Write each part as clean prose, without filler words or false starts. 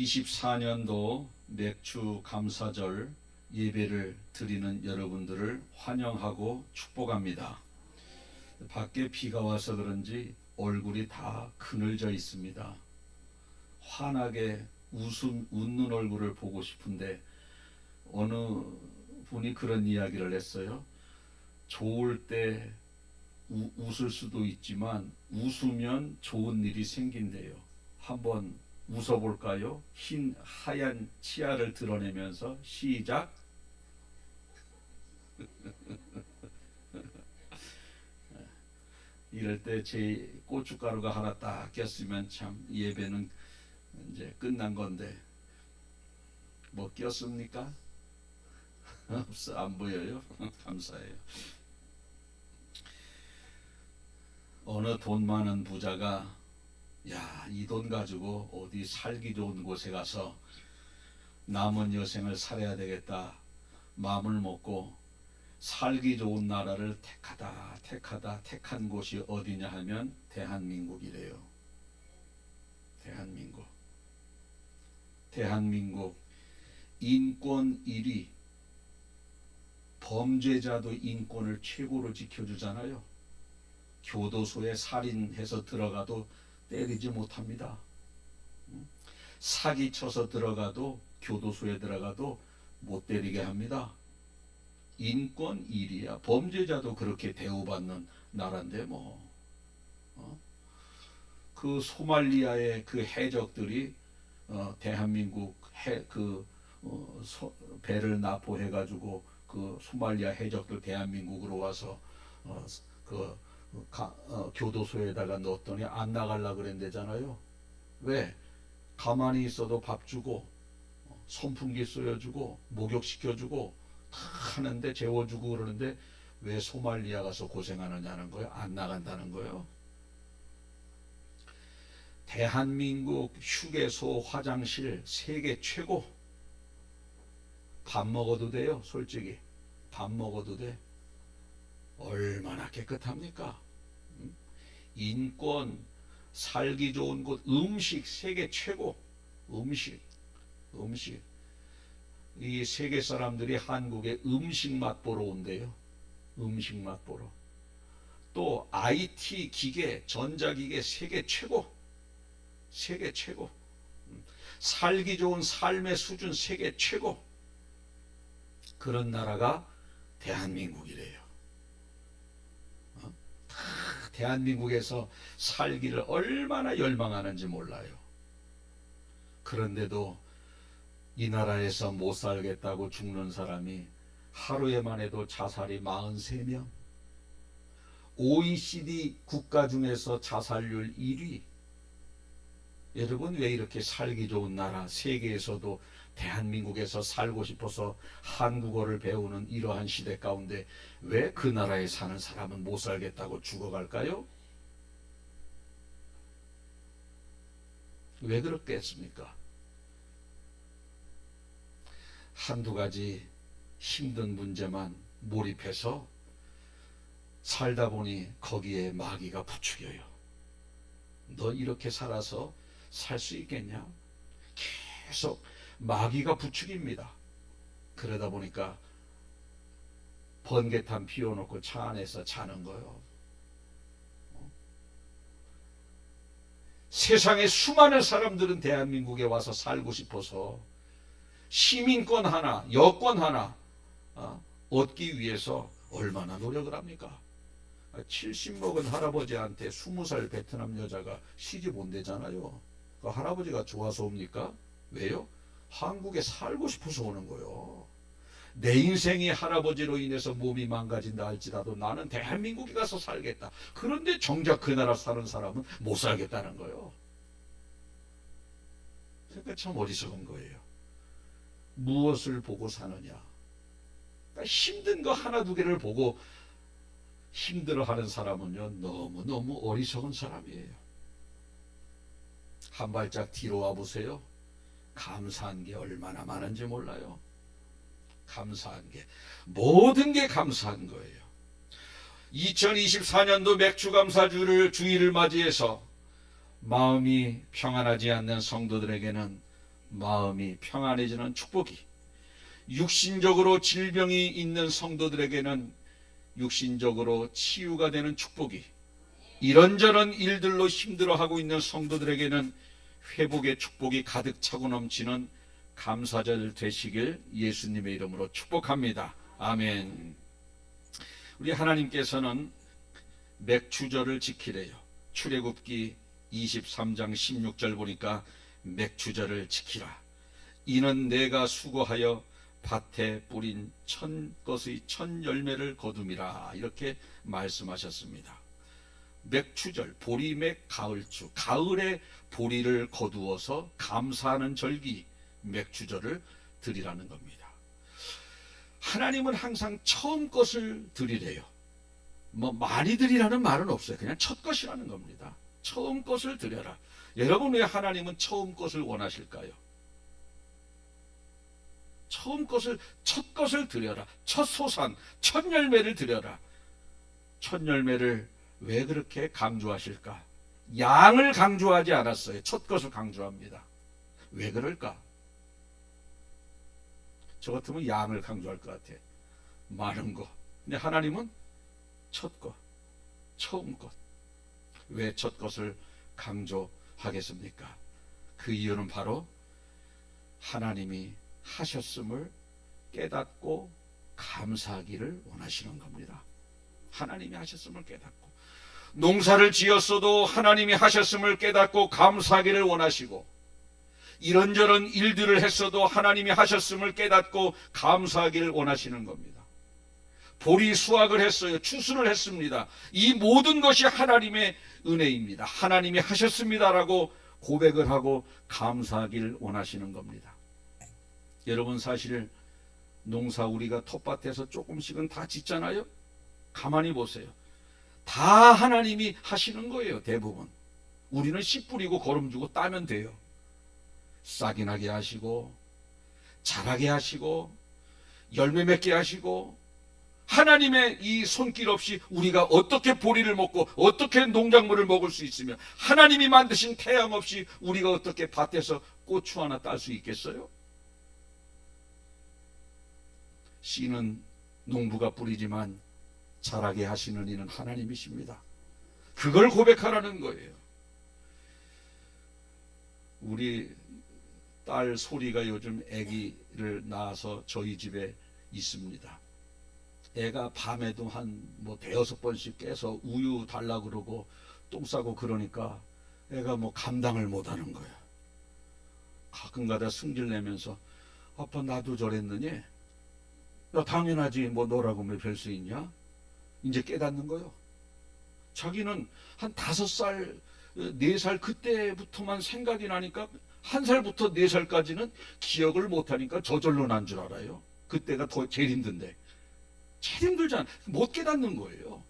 2024년도 맥주 감사절 예배를 드리는 여러분들을 환영하고 축복합니다. 밖에 비가 와서 그런지 얼굴이 다 그늘져 있습니다. 환하게 웃는 얼굴을 보고 싶은데 어느 분이 그런 이야기를 했어요. 좋을 때 웃을 수도 있지만 웃으면 좋은 일이 생긴대요. 한번 웃어볼까요? 하얀 치아를 드러내면서 시작. 이럴 때 제 고춧가루가 하나 딱 꼈으면 참 예배는 이제 끝난 건데 뭐 꼈습니까? 없어, 안 보여요. 감사해요. 어느 돈 많은 부자가 이 돈 가지고 어디 살기 좋은 곳에 가서 남은 여생을 살아야 되겠다 마음을 먹고 살기 좋은 나라를 택한 곳이 어디냐 하면 대한민국이래요. 대한민국 인권 1위, 범죄자도 인권을 최고로 지켜주잖아요. 교도소에 살인해서 들어가도 때리지 못합니다. 사기쳐서 들어가도 교도소에 들어가도 못 때리게 합니다. 인권 1위야. 범죄자도 그렇게 대우받는 나라인데 뭐. 그 소말리아의 그 해적들이 대한민국 배를 납포해가지고 그 소말리아 해적들 대한민국으로 와서 교도소에다가 넣었더니 안 나가려고 그랬대잖아요. 왜? 가만히 있어도 밥 주고 선풍기 쏘여주고 목욕시켜주고 다 하는데 재워주고 그러는데 왜 소말리아 가서 고생하느냐는 거예요. 안 나간다는 거예요. 대한민국 휴게소 화장실 세계 최고. 밥 먹어도 돼요. 솔직히 밥 먹어도 돼. 얼마나 깨끗합니까? 인권, 살기 좋은 곳, 음식 세계 최고. 음식 이 세계 사람들이 한국에 음식 맛보러 온대요. 음식 맛보러. 또 IT 기계, 전자기계 세계 최고. 살기 좋은 삶의 수준 세계 최고. 그런 나라가 대한민국이래요. 대한민국에서 살기를 얼마나 열망하는지 몰라요. 그런데도 이 나라에서 못 살겠다고 죽는 사람이 하루에만 해도 자살이 43명. OECD 국가 중에서 자살률 1위. 여러분, 왜 이렇게 살기 좋은 나라, 세계에서도 대한민국에서 살고 싶어서 한국어를 배우는 이러한 시대 가운데 왜 그 나라에 사는 사람은 못 살겠다고 죽어갈까요? 왜 그렇겠습니까? 한두 가지 힘든 문제만 몰입해서 살다 보니 거기에 마귀가 부추겨요. 너 이렇게 살아서 살 수 있겠냐? 계속 마귀가 부추깁니다. 그러다 보니까 번개탄 피워놓고 차 안에서 자는 거예요. 세상에 수많은 사람들은 대한민국에 와서 살고 싶어서 시민권 하나, 여권 하나 얻기 위해서 얼마나 노력을 합니까? 70 먹은 할아버지한테 20살 베트남 여자가 시집 온대잖아요. 그 할아버지가 좋아서 옵니까? 왜요? 한국에 살고 싶어서 오는 거예요. 내 인생이 할아버지로 인해서 몸이 망가진다 할지라도 나는 대한민국에 가서 살겠다. 그런데 정작 그 나라 사는 사람은 못 살겠다는 거예요. 그러니까 참 어리석은 거예요. 무엇을 보고 사느냐? 그러니까 힘든 거 하나 두 개를 보고 힘들어하는 사람은요, 너무너무 어리석은 사람이에요. 한 발짝 뒤로 와보세요. 감사한 게 얼마나 많은지 몰라요. 감사한 게, 모든 게 감사한 거예요. 2024년도 맥주감사주의를 맞이해서 마음이 평안하지 않는 성도들에게는 마음이 평안해지는 축복이, 육신적으로 질병이 있는 성도들에게는 육신적으로 치유가 되는 축복이, 이런저런 일들로 힘들어하고 있는 성도들에게는 회복의 축복이 가득 차고 넘치는 감사절 되시길 예수님의 이름으로 축복합니다. 아멘. 우리 하나님께서는 맥추절을 지키래요. 출애굽기 23장 16절 보니까 맥추절을 지키라. 이는 내가 수고하여 밭에 뿌린 것의 첫 열매를 거둠이라. 이렇게 말씀하셨습니다. 맥추절, 보리맥 가을추, 가을에 보리를 거두어서 감사하는 절기, 맥추절을 드리라는 겁니다. 하나님은 항상 처음 것을 드리래요. 많이 드리라는 말은 없어요. 그냥 첫 것이라는 겁니다. 처음 것을 드려라. 여러분, 왜 하나님은 처음 것을 원하실까요? 첫 것을 드려라. 첫 소산, 첫 열매를 드려라. 첫 열매를 왜 그렇게 강조하실까? 양을 강조하지 않았어요. 첫 것을 강조합니다. 왜 그럴까? 저 같으면 양을 강조할 것 같아. 많은 거. 근데 하나님은 첫 것, 처음 것. 왜 첫 것을 강조하겠습니까? 그 이유는 바로 하나님이 하셨음을 깨닫고 감사하기를 원하시는 겁니다. 하나님이 하셨음을 깨닫고, 농사를 지었어도 하나님이 하셨음을 깨닫고 감사하기를 원하시고, 이런저런 일들을 했어도 하나님이 하셨음을 깨닫고 감사하기를 원하시는 겁니다. 보리 수확을 했어요. 추수를 했습니다. 이 모든 것이 하나님의 은혜입니다. 하나님이 하셨습니다라고 고백을 하고 감사하기를 원하시는 겁니다. 여러분, 사실 농사 우리가 텃밭에서 조금씩은 다 짓잖아요. 가만히 보세요. 다 하나님이 하시는 거예요. 대부분. 우리는 씨 뿌리고 거름 주고 따면 돼요. 싹이 나게 하시고 자라게 하시고 열매 맺게 하시고, 하나님의 이 손길 없이 우리가 어떻게 보리를 먹고 어떻게 농작물을 먹을 수 있으며, 하나님이 만드신 태양 없이 우리가 어떻게 밭에서 고추 하나 딸 수 있겠어요? 씨는 농부가 뿌리지만 자라게 하시는 이는 하나님이십니다. 그걸 고백하라는 거예요. 우리 딸 소리가 요즘 아기를 낳아서 저희 집에 있습니다. 애가 밤에도 대여섯 번씩 깨서 우유 달라 그러고 똥 싸고 그러니까 애가 감당을 못 하는 거야. 가끔가다 승질 내면서, 아빠 나도 저랬느니? 야, 당연하지. 너라고 왜 별 수 있냐? 이제 깨닫는 거요. 자기는 한 5살, 4살 그때부터만 생각이 나니까 1살부터 4살까지는 기억을 못하니까 저절로 난 줄 알아요. 그때가 제일 힘든데. 제일 힘들잖아. 못 깨닫는 거예요.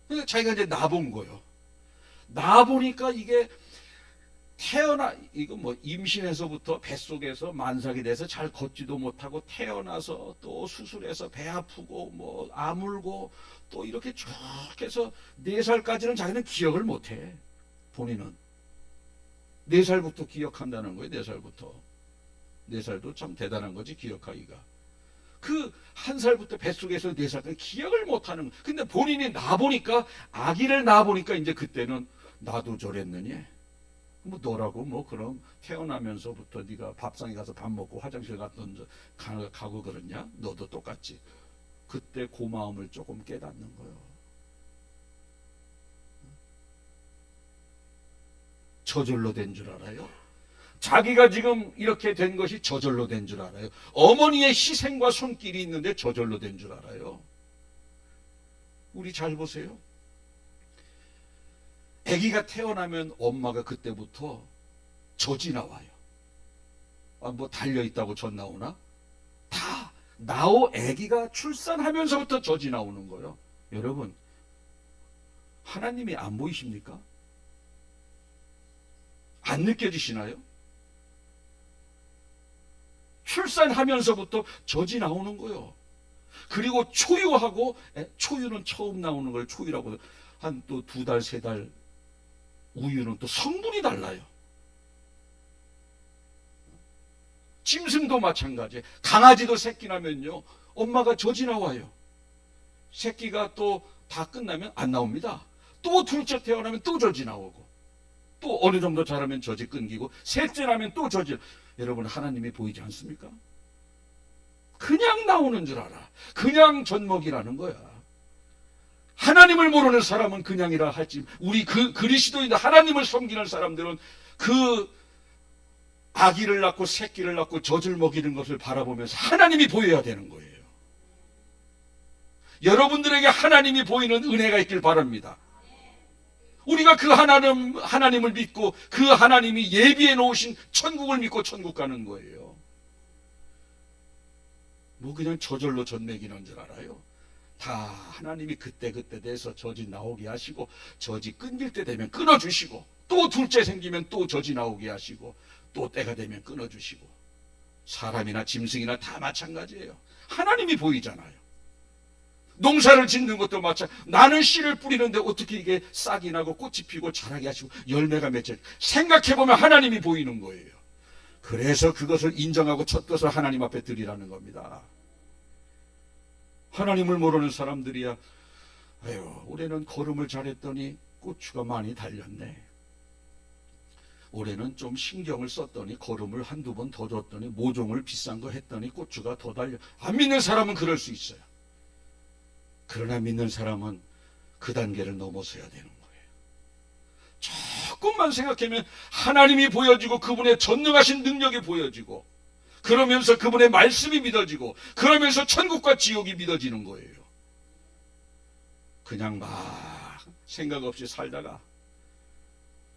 그러니까 자기가 이제 나본 거예요. 나보니까 이게 임신해서부터 뱃속에서 만삭이 돼서 잘 걷지도 못하고, 태어나서 또 수술해서 배 아프고 아물고 또 이렇게 쭉 해서 4살까지는 자기는 기억을 못해. 본인은 4살부터 기억한다는 거예요. 4살부터. 4살도 참 대단한 거지, 기억하기가. 그 1살부터 뱃속에서 4살까지 기억을 못하는. 근데 본인이 나보니까, 아기를 낳아보니까 이제 그때는 나도 저랬느니? 너라고 그럼 태어나면서부터 네가 밥상에 가서 밥 먹고 화장실 가고 그랬냐? 너도 똑같지. 그때 고마움을 조금 깨닫는 거예요. 저절로 된 줄 알아요? 자기가 지금 이렇게 된 것이 저절로 된 줄 알아요? 어머니의 희생과 손길이 있는데 저절로 된 줄 알아요? 우리 잘 보세요. 아기가 태어나면 엄마가 그때부터 젖이 나와요. 달려있다고 젖 나오나? 다 아기가 출산하면서부터 젖이 나오는 거예요. 여러분, 하나님이 안 보이십니까? 안 느껴지시나요? 출산하면서부터 젖이 나오는 거예요. 그리고 초유는 처음 나오는 걸 초유라고, 한 또 2달, 3달 우유는 또 성분이 달라요. 짐승도 마찬가지예요. 강아지도 새끼 나면요, 엄마가 젖이 나와요. 새끼가 또 다 끝나면 안 나옵니다. 또 둘째 태어나면 또 젖이 나오고, 또 어느 정도 자라면 젖이 끊기고, 셋째 나면 또 젖이. 여러분, 하나님이 보이지 않습니까? 그냥 나오는 줄 알아. 그냥 젖먹이라는 거야. 하나님을 모르는 사람은 그냥이라 할지, 우리 그리스도인 하나님을 섬기는 사람들은 그 아기를 낳고 새끼를 낳고 젖을 먹이는 것을 바라보면서 하나님이 보여야 되는 거예요. 여러분들에게 하나님이 보이는 은혜가 있길 바랍니다. 우리가 그 하나님을 믿고 그 하나님이 예비해 놓으신 천국을 믿고 천국 가는 거예요. 뭐 그냥 저절로 젖 먹이는 줄 알아요? 다 하나님이 그때그때 돼서 젖이 나오게 하시고, 젖이 끊길 때 되면 끊어주시고, 또 둘째 생기면 또 젖이 나오게 하시고, 또 때가 되면 끊어주시고. 사람이나 짐승이나 다 마찬가지예요. 하나님이 보이잖아요. 농사를 짓는 것도 마찬가지. 나는 씨를 뿌리는데 어떻게 이게 싹이 나고 꽃이 피고 자라게 하시고 열매가 맺혀. 생각해보면 하나님이 보이는 거예요. 그래서 그것을 인정하고 첫 것을 하나님 앞에 드리라는 겁니다. 하나님을 모르는 사람들이야, 아유, 올해는 거름을 잘했더니 고추가 많이 달렸네. 올해는 좀 신경을 썼더니 거름을 한두 번 더 줬더니 모종을 비싼 거 했더니 고추가 더 달려. 안 믿는 사람은 그럴 수 있어요. 그러나 믿는 사람은 그 단계를 넘어서야 되는 거예요. 조금만 생각하면 하나님이 보여지고 그분의 전능하신 능력이 보여지고, 그러면서 그분의 말씀이 믿어지고, 그러면서 천국과 지옥이 믿어지는 거예요. 그냥 막 생각 없이 살다가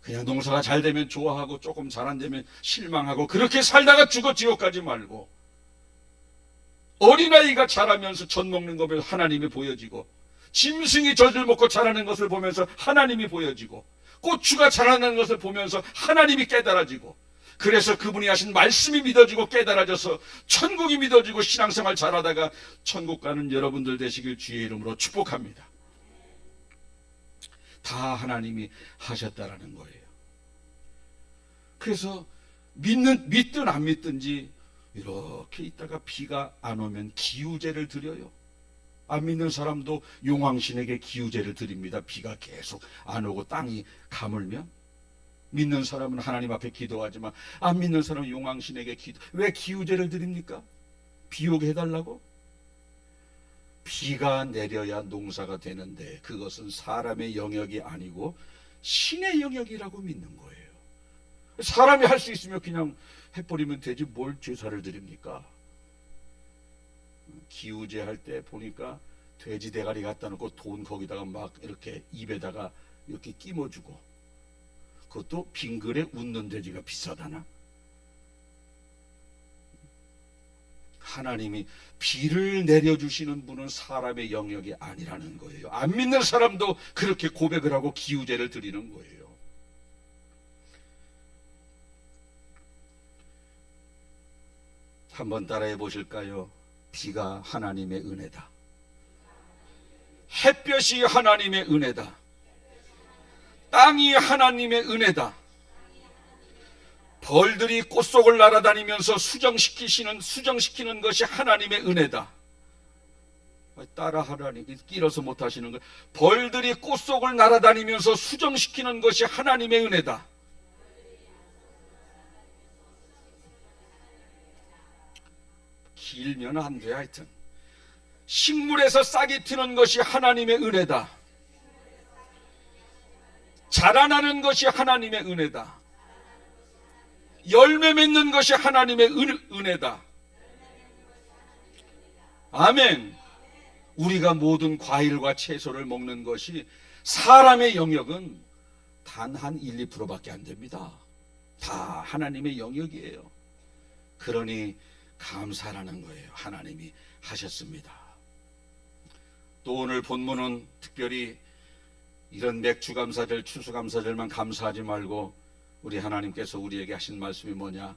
그냥 농사가 잘 되면 좋아하고 조금 잘 안 되면 실망하고, 그렇게 살다가 죽어 지옥 가지 말고, 어린아이가 자라면서 젖 먹는 거 보면서 하나님이 보여지고, 짐승이 젖을 먹고 자라는 것을 보면서 하나님이 보여지고, 고추가 자라는 것을 보면서 하나님이 깨달아지고, 그래서 그분이 하신 말씀이 믿어지고 깨달아져서 천국이 믿어지고 신앙생활 잘하다가 천국 가는 여러분들 되시길 주의 이름으로 축복합니다. 다 하나님이 하셨다라는 거예요. 그래서 믿든 안 믿든지 이렇게 있다가 비가 안 오면 기우제를 드려요. 안 믿는 사람도 용왕신에게 기우제를 드립니다. 비가 계속 안 오고 땅이 가물면. 믿는 사람은 하나님 앞에 기도하지만 안 믿는 사람은 용왕신에게 왜 기우제를 드립니까? 비 오게 해달라고? 비가 내려야 농사가 되는데 그것은 사람의 영역이 아니고 신의 영역이라고 믿는 거예요. 사람이 할 수 있으면 그냥 해버리면 되지 뭘 제사를 드립니까? 기우제 할 때 보니까 돼지 대가리 갖다 놓고 돈 거기다가 막 이렇게 입에다가 이렇게 끼워주고, 그것도 빙글에 웃는 돼지가 비싸다나? 하나님이 비를 내려주시는 분은 사람의 영역이 아니라는 거예요. 안 믿는 사람도 그렇게 고백을 하고 기우제를 드리는 거예요. 한번 따라해 보실까요? 비가 하나님의 은혜다. 햇볕이 하나님의 은혜다. 땅이 하나님의 은혜다. 벌들이 꽃 속을 날아다니면서 수정시키는 것이 하나님의 은혜다. 따라하라니 끼러서 못하시는 거예요. 벌들이 꽃 속을 날아다니면서 수정시키는 것이 하나님의 은혜다. 길면 안 돼. 하여튼 식물에서 싹이 트는 것이 하나님의 은혜다. 자라나는 것이 하나님의 은혜다. 열매 맺는 것이 하나님의 은혜다. 아멘. 우리가 모든 과일과 채소를 먹는 것이, 사람의 영역은 단 한 1, 2%밖에 안 됩니다. 다 하나님의 영역이에요. 그러니 감사라는 거예요. 하나님이 하셨습니다. 또 오늘 본문은 특별히 이런 맥주감사절, 추수감사절만 감사하지 말고 우리 하나님께서 우리에게 하신 말씀이 뭐냐?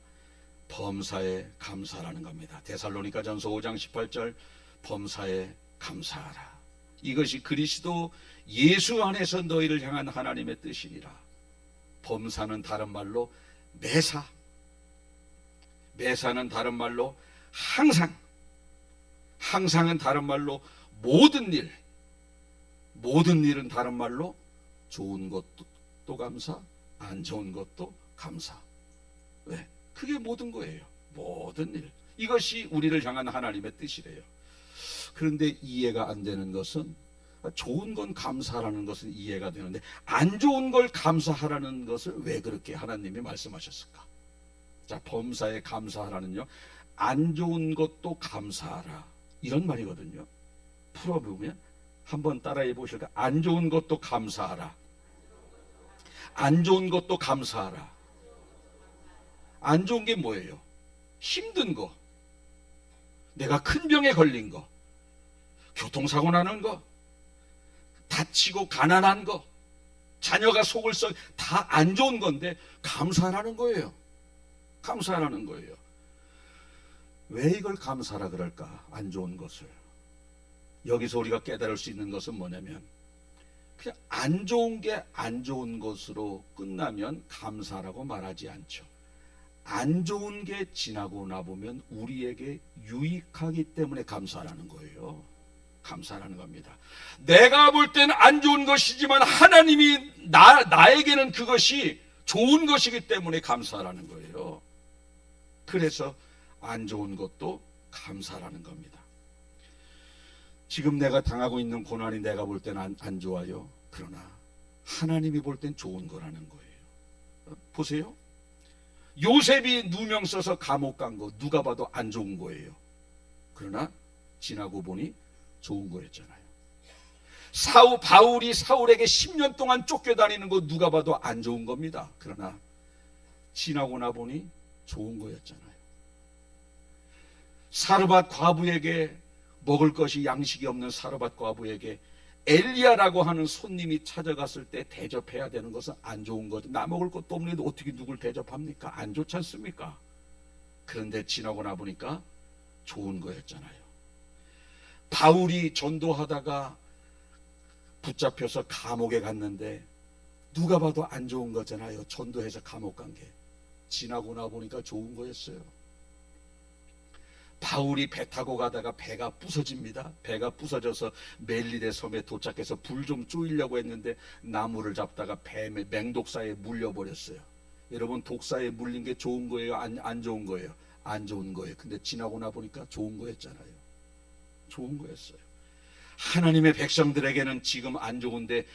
범사에 감사라는 겁니다. 데살로니가전서 5장 18절, 범사에 감사하라. 이것이 그리스도 예수 안에서 너희를 향한 하나님의 뜻이니라. 범사는 다른 말로 매사, 매사는 다른 말로 항상, 항상은 다른 말로 모든 일, 모든 일은 다른 말로 좋은 것도 또 감사, 안 좋은 것도 감사. 왜? 그게 모든 거예요. 모든 일. 이것이 우리를 향한 하나님의 뜻이래요. 그런데 이해가 안 되는 것은, 좋은 건 감사하라는 것은 이해가 되는데 안 좋은 걸 감사하라는 것을 왜 그렇게 하나님이 말씀하셨을까? 자, 범사에 감사하라는요, 안 좋은 것도 감사하라, 이런 말이거든요. 풀어보면 한번 따라해 보실까? 안 좋은 것도 감사하라. 안 좋은 것도 감사하라. 안 좋은 게 뭐예요? 힘든 거, 내가 큰 병에 걸린 거, 교통사고 나는 거, 다치고 가난한 거, 자녀가 속을 썩, 다 안 좋은 건데 감사하라는 거예요. 감사하라는 거예요. 왜 이걸 감사하라 그럴까? 안 좋은 것을. 여기서 우리가 깨달을 수 있는 것은 뭐냐면, 그냥 안 좋은 게 안 좋은 것으로 끝나면 감사라고 말하지 않죠. 안 좋은 게 지나고 나보면 우리에게 유익하기 때문에 감사라는 거예요. 감사라는 겁니다. 내가 볼 때는 안 좋은 것이지만 하나님이 나에게는 그것이 좋은 것이기 때문에 감사라는 거예요. 그래서 안 좋은 것도 감사라는 겁니다. 지금 내가 당하고 있는 고난이 내가 볼 때는 안 좋아요. 그러나 하나님이 볼 땐 좋은 거라는 거예요. 보세요. 요셉이 누명 써서 감옥 간 거 누가 봐도 안 좋은 거예요. 그러나 지나고 보니 좋은 거였잖아요. 바울이 사울에게 10년 동안 쫓겨다니는 거 누가 봐도 안 좋은 겁니다. 그러나 지나고 나 보니 좋은 거였잖아요. 사르밧 과부에게, 먹을 것이 양식이 없는 사르밧 과부에게 엘리야라고 하는 손님이 찾아갔을 때 대접해야 되는 것은 안 좋은 거죠. 나 먹을 것도 없는데 어떻게 누굴 대접합니까? 안 좋지 않습니까? 그런데 지나고 나 보니까 좋은 거였잖아요. 바울이 전도하다가 붙잡혀서 감옥에 갔는데 누가 봐도 안 좋은 거잖아요. 전도해서 감옥 간 게. 지나고 나 보니까 좋은 거였어요. 바울이 배 타고 가다가 배가 부서집니다. 배가 부서져서 멜리데 섬에 도착해서 불 좀 쪼이려고 했는데 나무를 잡다가 배 맹독사에 물려버렸어요. 여러분, 독사에 물린 게 좋은 거예요? 안 좋은 거예요? 안 좋은 거예요. 근데 지나고 나 보니까 좋은 거였잖아요. 좋은 거였어요. 하나님의 백성들에게는 지금 안 좋은데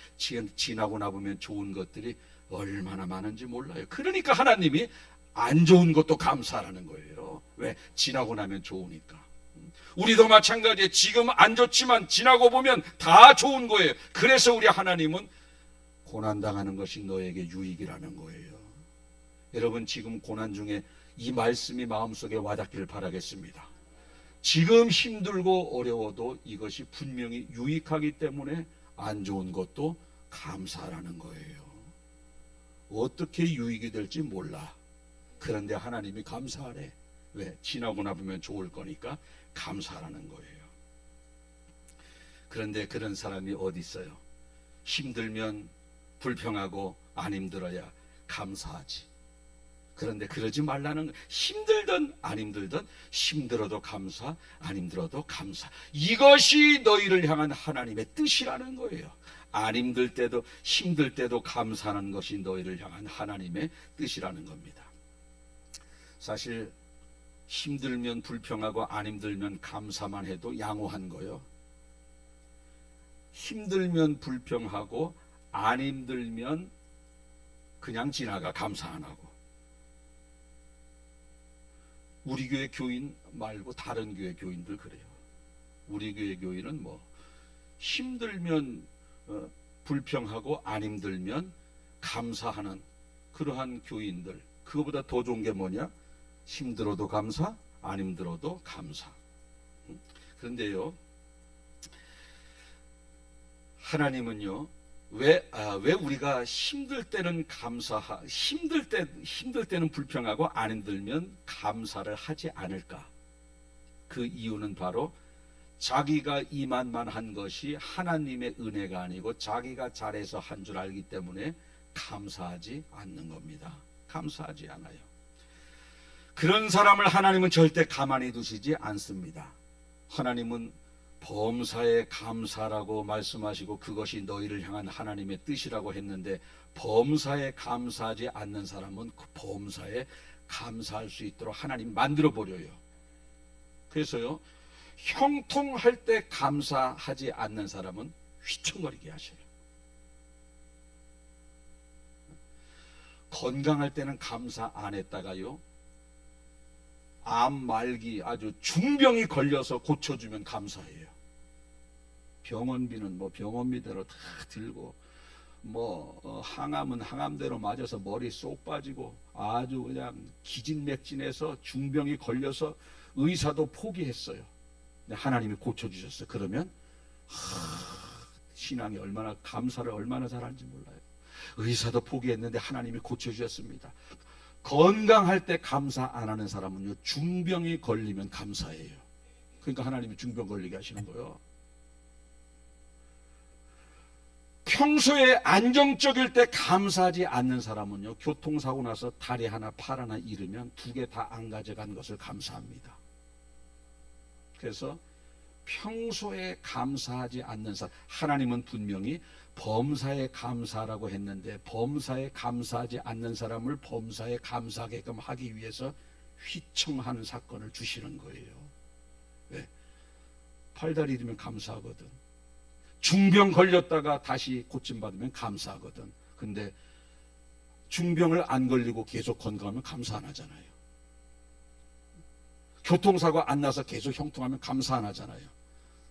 지나고 나 보면 좋은 것들이 얼마나 많은지 몰라요. 그러니까 하나님이 안 좋은 것도 감사하라는 거예요. 왜? 지나고 나면 좋으니까. 우리도 마찬가지예요. 지금 안 좋지만 지나고 보면 다 좋은 거예요. 그래서 우리 하나님은 고난당하는 것이 너에게 유익이라는 거예요. 여러분, 지금 고난 중에 이 말씀이 마음속에 와닿기를 바라겠습니다. 지금 힘들고 어려워도 이것이 분명히 유익하기 때문에 안 좋은 것도 감사하라는 거예요. 어떻게 유익이 될지 몰라. 그런데 하나님이 감사하래. 왜? 지나고 나보면 좋을 거니까 감사하라는 거예요. 그런데 그런 사람이 어디 있어요? 힘들면 불평하고 안 힘들어야 감사하지. 그런데 그러지 말라는 거예요. 힘들든 안 힘들든 힘들어도 감사, 안 힘들어도 감사. 이것이 너희를 향한 하나님의 뜻이라는 거예요. 안 힘들 때도 힘들 때도 감사하는 것이 너희를 향한 하나님의 뜻이라는 겁니다. 사실 힘들면 불평하고 안 힘들면 감사만 해도 양호한 거예요. 힘들면 불평하고 안 힘들면 그냥 지나가, 감사 안 하고. 우리 교회 교인 말고 다른 교회 교인들 그래요. 우리 교회 교인은 뭐 힘들면 불평하고 안 힘들면 감사하는 그러한 교인들. 그거보다 더 좋은 게 뭐냐? 힘들어도 감사, 안 힘들어도 감사. 그런데요, 하나님은요, 왜 우리가 힘들 때는 힘들 때는 불평하고 안 힘들면 감사를 하지 않을까? 그 이유는 바로 자기가 이만한 것이 하나님의 은혜가 아니고 자기가 잘해서 한 줄 알기 때문에 감사하지 않는 겁니다. 감사하지 않아요. 그런 사람을 하나님은 절대 가만히 두시지 않습니다. 하나님은 범사에 감사라고 말씀하시고 그것이 너희를 향한 하나님의 뜻이라고 했는데, 범사에 감사하지 않는 사람은 그 범사에 감사할 수 있도록 하나님 만들어 버려요. 그래서요, 형통할 때 감사하지 않는 사람은 휘청거리게 하셔요. 건강할 때는 감사 안 했다가요, 암 말기 아주 중병이 걸려서 고쳐주면 감사해요. 병원비는 뭐 병원비대로 다 들고, 항암은 항암대로 맞아서 머리 쏙 빠지고 아주 그냥 기진맥진해서 중병이 걸려서 의사도 포기했어요. 근데 하나님이 고쳐주셨어요. 그러면 신앙이 얼마나, 감사를 얼마나 잘하는지 몰라요. 의사도 포기했는데 하나님이 고쳐주셨습니다. 건강할 때 감사 안 하는 사람은요, 중병이 걸리면 감사해요. 그러니까 하나님이 중병 걸리게 하시는 거예요. 평소에 안정적일 때 감사하지 않는 사람은요, 교통사고 나서 다리 하나 팔 하나 잃으면 두 개 다 안 가져간 것을 감사합니다. 그래서 평소에 감사하지 않는 사람, 하나님은 분명히 범사에 감사라고 했는데, 범사에 감사하지 않는 사람을 범사에 감사하게끔 하기 위해서 휘청하는 사건을 주시는 거예요. 왜? 팔다리 잃으면 감사하거든. 중병 걸렸다가 다시 고침받으면 감사하거든. 근데 중병을 안 걸리고 계속 건강하면 감사 안 하잖아요. 교통사고 안 나서 계속 형통하면 감사 안 하잖아요.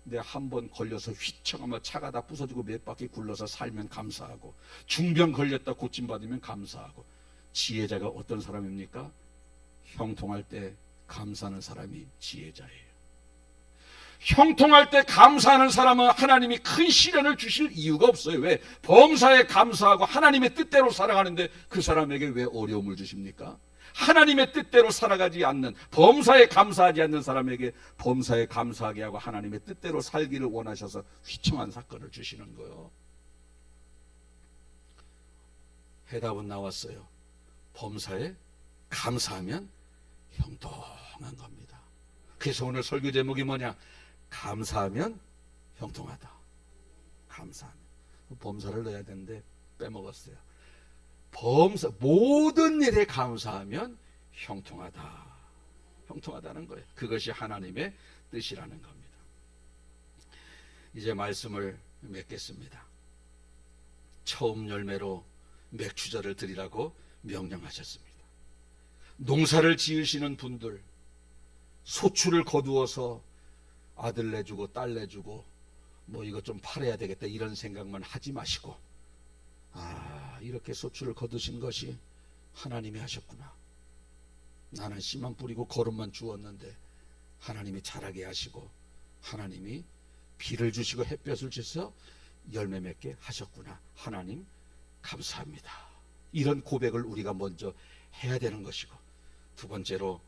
근데 한 번 걸려서 휘청하면 차가 다 부서지고 몇 바퀴 굴러서 살면 감사하고, 중병 걸렸다 고침받으면 감사하고. 지혜자가 어떤 사람입니까? 형통할 때 감사하는 사람이 지혜자예요. 형통할 때 감사하는 사람은 하나님이 큰 시련을 주실 이유가 없어요. 왜? 범사에 감사하고 하나님의 뜻대로 살아가는데 그 사람에게 왜 어려움을 주십니까? 하나님의 뜻대로 살아가지 않는, 범사에 감사하지 않는 사람에게 범사에 감사하게 하고 하나님의 뜻대로 살기를 원하셔서 휘청한 사건을 주시는 거예요. 해답은 나왔어요. 범사에 감사하면 형통한 겁니다. 그래서 오늘 설교 제목이 뭐냐? 감사하면 형통하다. 감사하면. 범사를 넣어야 되는데 빼먹었어요. 범사, 모든 일에 감사하면 형통하다. 형통하다는 거예요. 그것이 하나님의 뜻이라는 겁니다. 이제 말씀을 맺겠습니다. 처음 열매로 맥주절을 드리라고 명령하셨습니다. 농사를 지으시는 분들, 소출을 거두어서 아들 내주고 딸 내주고 이것 좀 팔아야 되겠다 이런 생각만 하지 마시고, 이렇게 소출을 거두신 것이 하나님이 하셨구나. 나는 씨만 뿌리고 거름만 주었는데 하나님이 자라게 하시고, 하나님이 비를 주시고 햇볕을 주셔서 열매 맺게 하셨구나. 하나님 감사합니다. 이런 고백을 우리가 먼저 해야 되는 것이고, 두 번째로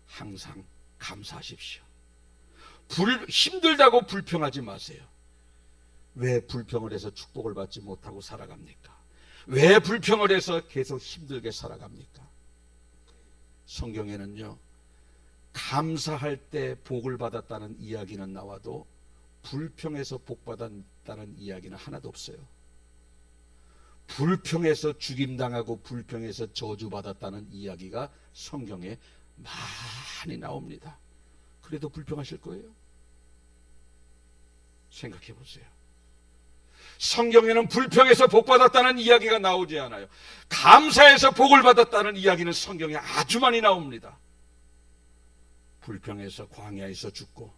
항상 감사하십시오. 힘들다고 불평하지 마세요. 왜 불평을 해서 축복을 받지 못하고 살아갑니까? 왜 불평을 해서 계속 힘들게 살아갑니까? 성경에는요, 감사할 때 복을 받았다는 이야기는 나와도 불평해서 복 받았다는 이야기는 하나도 없어요. 불평해서 죽임당하고 불평해서 저주받았다는 이야기가 성경에 많이 나옵니다. 그래도 불평하실 거예요? 생각해 보세요. 성경에는 불평해서 복 받았다는 이야기가 나오지 않아요. 감사해서 복을 받았다는 이야기는 성경에 아주 많이 나옵니다. 불평해서 광야에서 죽고,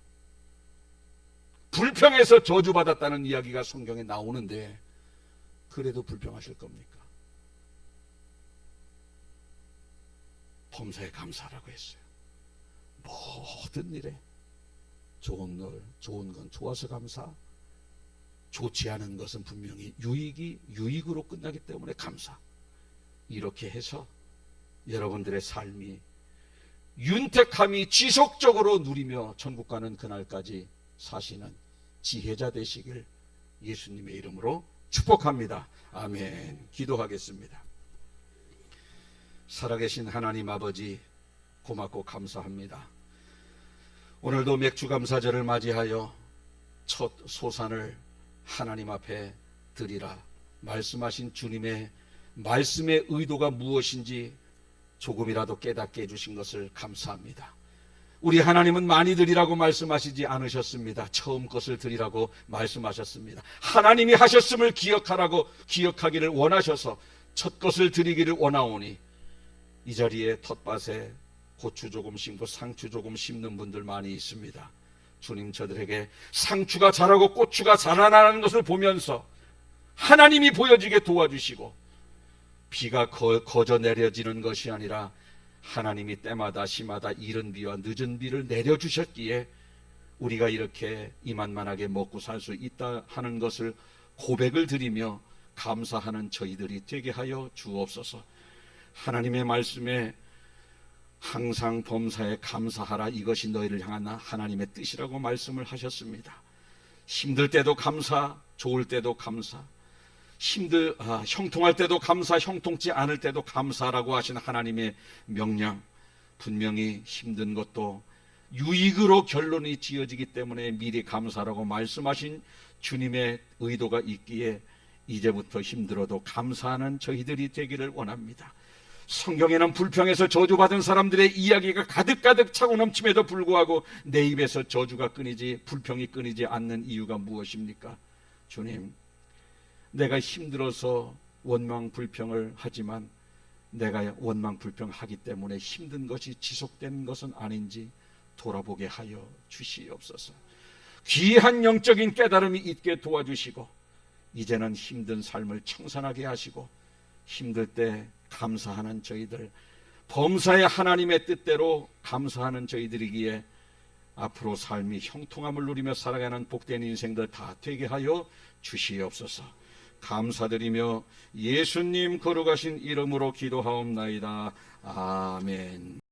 불평해서 저주받았다는 이야기가 성경에 나오는데 그래도 불평하실 겁니까? 범사에 감사하라고 했어요. 모든 일에 좋은 건 좋아서 감사, 좋지 않은 것은 분명히 유익으로 끝나기 때문에 감사. 이렇게 해서 여러분들의 삶이 윤택함이 지속적으로 누리며 천국 가는 그날까지 사시는 지혜자 되시길 예수님의 이름으로 축복합니다. 아멘. 기도하겠습니다. 살아계신 하나님 아버지, 고맙고 감사합니다. 오늘도 맥주감사절을 맞이하여 첫 소산을 하나님 앞에 드리라 말씀하신 주님의 말씀의 의도가 무엇인지 조금이라도 깨닫게 해주신 것을 감사합니다. 우리 하나님은 많이 드리라고 말씀하시지 않으셨습니다. 처음 것을 드리라고 말씀하셨습니다. 하나님이 하셨음을 기억하기를 원하셔서 첫 것을 드리기를 원하오니 이 자리에 텃밭에 고추 조금 심고 상추 조금 심는 분들 많이 있습니다. 주님, 저들에게 상추가 자라고 고추가 자라나는 것을 보면서 하나님이 보여지게 도와주시고, 비가 거저 내려지는 것이 아니라 하나님이 때마다 시마다 이른 비와 늦은 비를 내려주셨기에 우리가 이렇게 이만만하게 먹고 살 수 있다 하는 것을 고백을 드리며 감사하는 저희들이 되게 하여 주옵소서. 하나님의 말씀에 항상 범사에 감사하라, 이것이 너희를 향한 하나님의 뜻이라고 말씀을 하셨습니다. 힘들 때도 감사, 좋을 때도 감사, 형통할 때도 감사, 형통치 않을 때도 감사라고 하신 하나님의 명령, 분명히 힘든 것도 유익으로 결론이 지어지기 때문에 미리 감사라고 말씀하신 주님의 의도가 있기에 이제부터 힘들어도 감사하는 저희들이 되기를 원합니다. 성경에는 불평에서 저주받은 사람들의 이야기가 가득가득 차고 넘침에도 불구하고 내 입에서 저주가 불평이 끊이지 않는 이유가 무엇입니까? 주님, 내가 힘들어서 원망 불평을 하지만 내가 원망 불평하기 때문에 힘든 것이 지속된 것은 아닌지 돌아보게 하여 주시옵소서. 귀한 영적인 깨달음이 있게 도와주시고 이제는 힘든 삶을 청산하게 하시고 힘들 때 감사하는 저희들, 범사의 하나님의 뜻대로 감사하는 저희들이기에 앞으로 삶이 형통함을 누리며 살아가는 복된 인생들 다 되게 하여 주시옵소서. 감사드리며 예수님 거룩하신 이름으로 기도하옵나이다. 아멘.